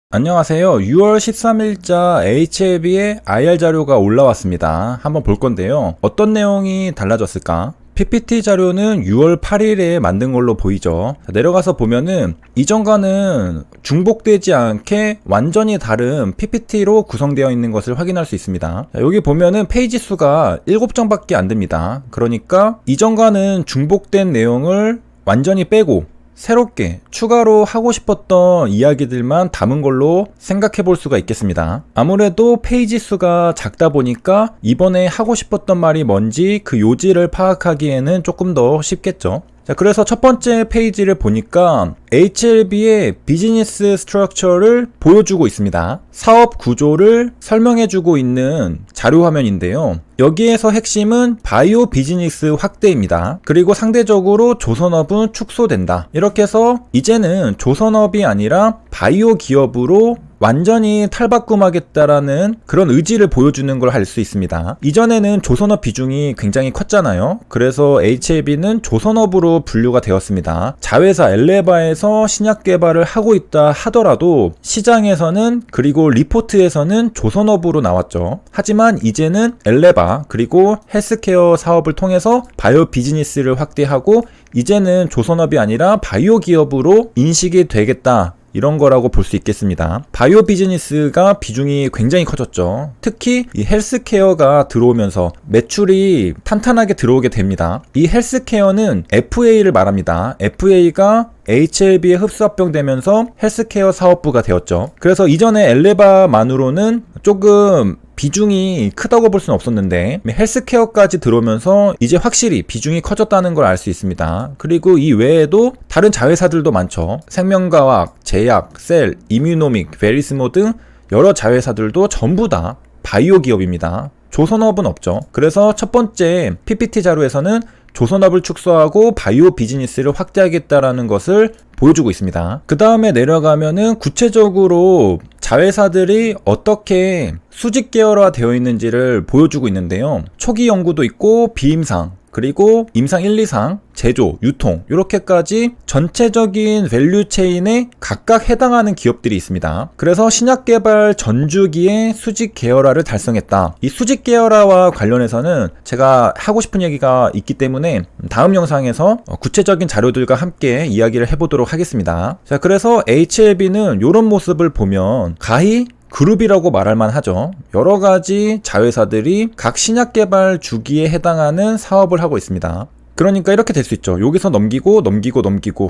안녕하세요. 6월 13일자 HLB의 IR 자료가 올라왔습니다. 한번 볼 건데요. 어떤 내용이 달라졌을까? PPT 자료는 6월 8일에 만든 걸로 보이죠. 내려가서 보면은 이전과는 중복되지 않게 완전히 다른 PPT로 구성되어 있는 것을 확인할 수 있습니다. 여기 보면은 페이지 수가 7장밖에 안 됩니다. 그러니까 이전과는 중복된 내용을 완전히 빼고 새롭게 추가로 하고 싶었던 이야기들만 담은 걸로 생각해 볼 수가 있겠습니다. 아무래도 페이지 수가 작다 보니까 이번에 하고 싶었던 말이 뭔지 그 요지를 파악하기에는 조금 더 쉽겠죠. 자, 그래서 첫 번째 페이지를 보니까 HLB의 비즈니스 스트럭처를 보여주고 있습니다. 사업 구조를 설명해주고 있는 자료 화면인데요. 여기에서 핵심은 바이오 비즈니스 확대입니다. 그리고 상대적으로 조선업은 축소된다. 이렇게 해서 이제는 조선업이 아니라 바이오 기업으로 완전히 탈바꿈하겠다라는 그런 의지를 보여주는 걸 할 수 있습니다. 이전에는 조선업 비중이 굉장히 컸잖아요. 그래서 HLB는 조선업으로 분류가 되었습니다. 자회사 엘레바에서 신약 개발을 하고 있다 하더라도 시장에서는 그리고 리포트에서는 조선업으로 나왔죠. 하지만 이제는 엘레바 그리고 헬스케어 사업을 통해서 바이오 비즈니스를 확대하고 이제는 조선업이 아니라 바이오 기업으로 인식이 되겠다. 이런 거라고 볼 수 있겠습니다. 바이오 비즈니스가 비중이 굉장히 커졌죠. 특히 이 헬스케어가 들어오면서 매출이 탄탄하게 들어오게 됩니다. 이 헬스케어는 FA를 말합니다. FA가 HLB에 흡수합병되면서 헬스케어 사업부가 되었죠. 그래서 이전에 엘레바만으로는 조금 비중이 크다고 볼 수는 없었는데 헬스케어까지 들어오면서 이제 확실히 비중이 커졌다는 걸 알 수 있습니다. 그리고 이 외에도 다른 자회사들도 많죠. 생명과학, 제약, 셀, 이뮤노믹, 베리스모 등 여러 자회사들도 전부 다 바이오 기업입니다. 조선업은 없죠. 그래서 첫 번째 PPT 자료에서는 조선업을 축소하고 바이오 비즈니스를 확대하겠다라는 것을 보여주고 있습니다. 그 다음에 내려가면은 구체적으로 자회사들이 어떻게 수직 계열화 되어 있는지를 보여주고 있는데요. 초기 연구도 있고 비임상 그리고 임상 1, 2상, 제조, 유통 이렇게까지 전체적인 밸류체인에 각각 해당하는 기업들이 있습니다. 그래서 신약 개발 전주기에 수직 계열화를 달성했다. 이 수직 계열화와 관련해서는 제가 하고 싶은 얘기가 있기 때문에 다음 영상에서 구체적인 자료들과 함께 이야기를 해보도록 하겠습니다. 자, 그래서 HLB는 이런 모습을 보면 가히 그룹이라고 말할만 하죠. 여러 가지 자회사들이 각 신약 개발 주기에 해당하는 사업을 하고 있습니다. 그러니까 이렇게 될 수 있죠. 여기서 넘기고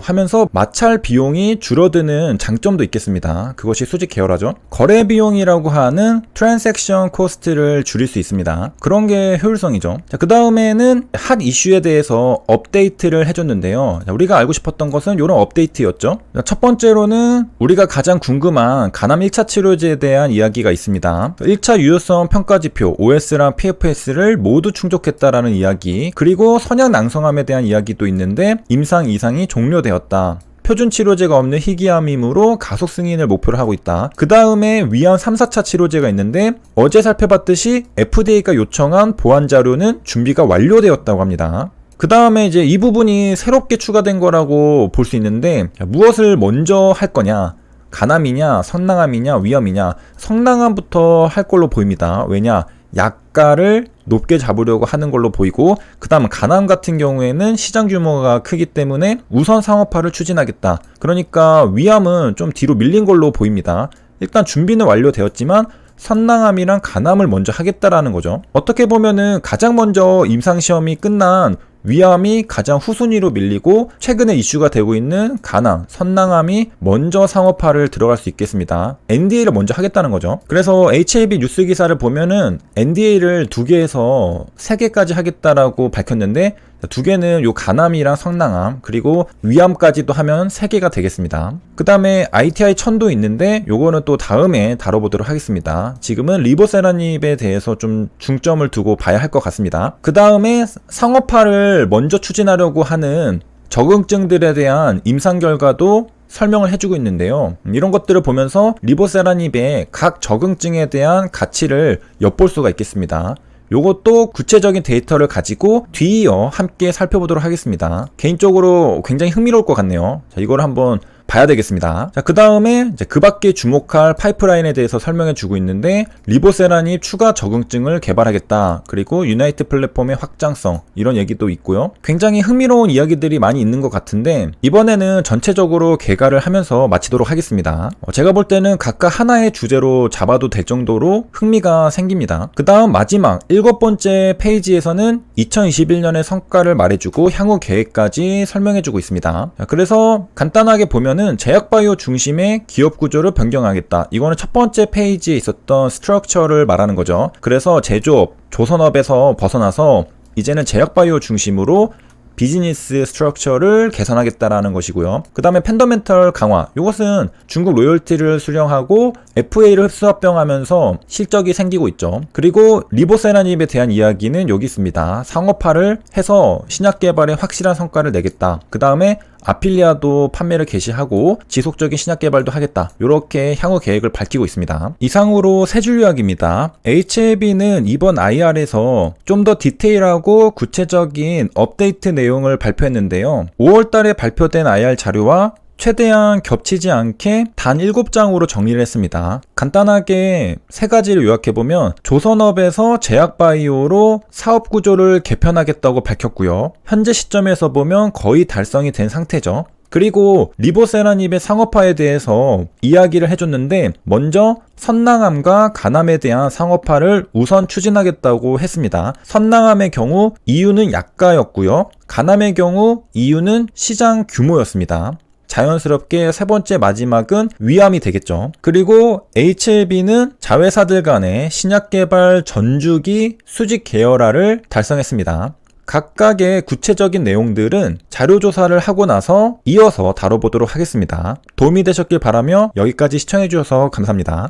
하면서 마찰 비용이 줄어드는 장점도 있겠습니다. 그것이 수직 계열화죠. 거래 비용이라고 하는 트랜잭션 코스트를 줄일 수 있습니다. 그런 게 효율성이죠. 자, 그 다음에는 핫 이슈에 대해서 업데이트를 해줬는데요. 자, 우리가 알고 싶었던 것은 이런 업데이트였죠. 자, 첫 번째로는 우리가 가장 궁금한 간암 1차 치료제에 대한 이야기가 있습니다. 1차 유효성 평가지표 OS랑 PFS를 모두 충족했다라는 이야기, 그리고 선약 낭성 함에 대한 이야기도 있는데 임상 2상이 종료되었다. 표준 치료제가 없는 희귀암이므로 가속 승인을 목표로 하고 있다. 그 다음에 위암 3, 4차 치료제가 있는데 어제 살펴봤듯이 FDA가 요청한 보완 자료는 준비가 완료되었다고 합니다. 그 다음에 이제 이 부분이 새롭게 추가된 거라고 볼 수 있는데 무엇을 먼저 할 거냐? 간암이냐, 선낭암이냐, 위암이냐? 선낭암부터 할 걸로 보입니다. 왜냐? 약가를 높게 잡으려고 하는 걸로 보이고, 그 다음 간암 같은 경우에는 시장 규모가 크기 때문에 우선 상업화를 추진하겠다. 그러니까 위암은 좀 뒤로 밀린 걸로 보입니다. 일단 준비는 완료되었지만 선낭암이랑 간암을 먼저 하겠다라는 거죠. 어떻게 보면은 가장 먼저 임상시험이 끝난 위암이 가장 후순위로 밀리고 최근에 이슈가 되고 있는 간암, 선낭암이 먼저 상업화를 들어갈 수 있겠습니다. NDA를 먼저 하겠다는 거죠. 그래서 HLB 뉴스 기사를 보면은 NDA를 2개에서 3개까지 하겠다라고 밝혔는데 2개는 요 간암이랑 선낭암 그리고 위암까지도 하면 3개가 되겠습니다. 그 다음에 ITI 1000도 있는데 요거는 또 다음에 다뤄보도록 하겠습니다. 지금은 리보세라닙에 대해서 좀 중점을 두고 봐야 할 것 같습니다. 그 다음에 상업화를 먼저 추진하려고 하는 적응증들에 대한 임상 결과도 설명을 해주고 있는데요. 이런 것들을 보면서 리보세라닙의 각 적응증에 대한 가치를 엿볼 수가 있겠습니다. 요것도 구체적인 데이터를 가지고 뒤이어 함께 살펴보도록 하겠습니다. 개인적으로 굉장히 흥미로울 것 같네요. 자, 이걸 한번 봐야 되겠습니다. 자, 그 다음에 그 밖에 주목할 파이프라인에 대해서 설명해 주고 있는데, 리보세라닙 추가 적응증을 개발하겠다. 그리고 유나이트 플랫폼의 확장성, 이런 얘기도 있고요. 굉장히 흥미로운 이야기들이 많이 있는 것 같은데, 이번에는 전체적으로 개괄을 하면서 마치도록 하겠습니다. 제가 볼 때는 각각 하나의 주제로 잡아도 될 정도로 흥미가 생깁니다. 그 다음 마지막 7번째 페이지에서는 2021년의 성과를 말해주고 향후 계획까지 설명해주고 있습니다. 자, 그래서 간단하게 보면은 제약바이오 중심의 기업 구조를 변경하겠다. 이거는 첫 번째 페이지에 있었던 스트럭처를 말하는 거죠. 그래서 제조업, 조선업에서 벗어나서 이제는 제약바이오 중심으로 비즈니스 스트럭처를 개선하겠다라는 것이고요. 그 다음에 펀더멘털 강화. 이것은 중국 로열티를 수령하고 FA를 흡수합병하면서 실적이 생기고 있죠. 그리고 리보세라닙에 대한 이야기는 여기 있습니다. 상업화를 해서 신약 개발에 확실한 성과를 내겠다. 그 다음에 아필리아도 판매를 개시하고 지속적인 신약 개발도 하겠다. 이렇게 향후 계획을 밝히고 있습니다. 이상으로 세 줄 요약입니다. HLB는 이번 IR에서 좀 더 디테일하고 구체적인 업데이트 내용을 발표했는데요. 5월 달에 발표된 IR 자료와 최대한 겹치지 않게 단 7장으로 정리를 했습니다. 간단하게 세 가지를 요약해보면, 조선업에서 제약바이오로 사업 구조를 개편하겠다고 밝혔고요. 현재 시점에서 보면 거의 달성이 된 상태죠. 그리고 리보세라닙의 상업화에 대해서 이야기를 해줬는데, 먼저 선낭암과 간암에 대한 상업화를 우선 추진하겠다고 했습니다. 선낭암의 경우 이유는 약가였고요. 간암의 경우 이유는 시장 규모였습니다. 자연스럽게 세 번째 마지막은 위암이 되겠죠. 그리고 HLB는 자회사들 간의 신약 개발 전주기 수직 계열화를 달성했습니다. 각각의 구체적인 내용들은 자료조사를 하고 나서 이어서 다뤄보도록 하겠습니다. 도움이 되셨길 바라며 여기까지 시청해주셔서 감사합니다.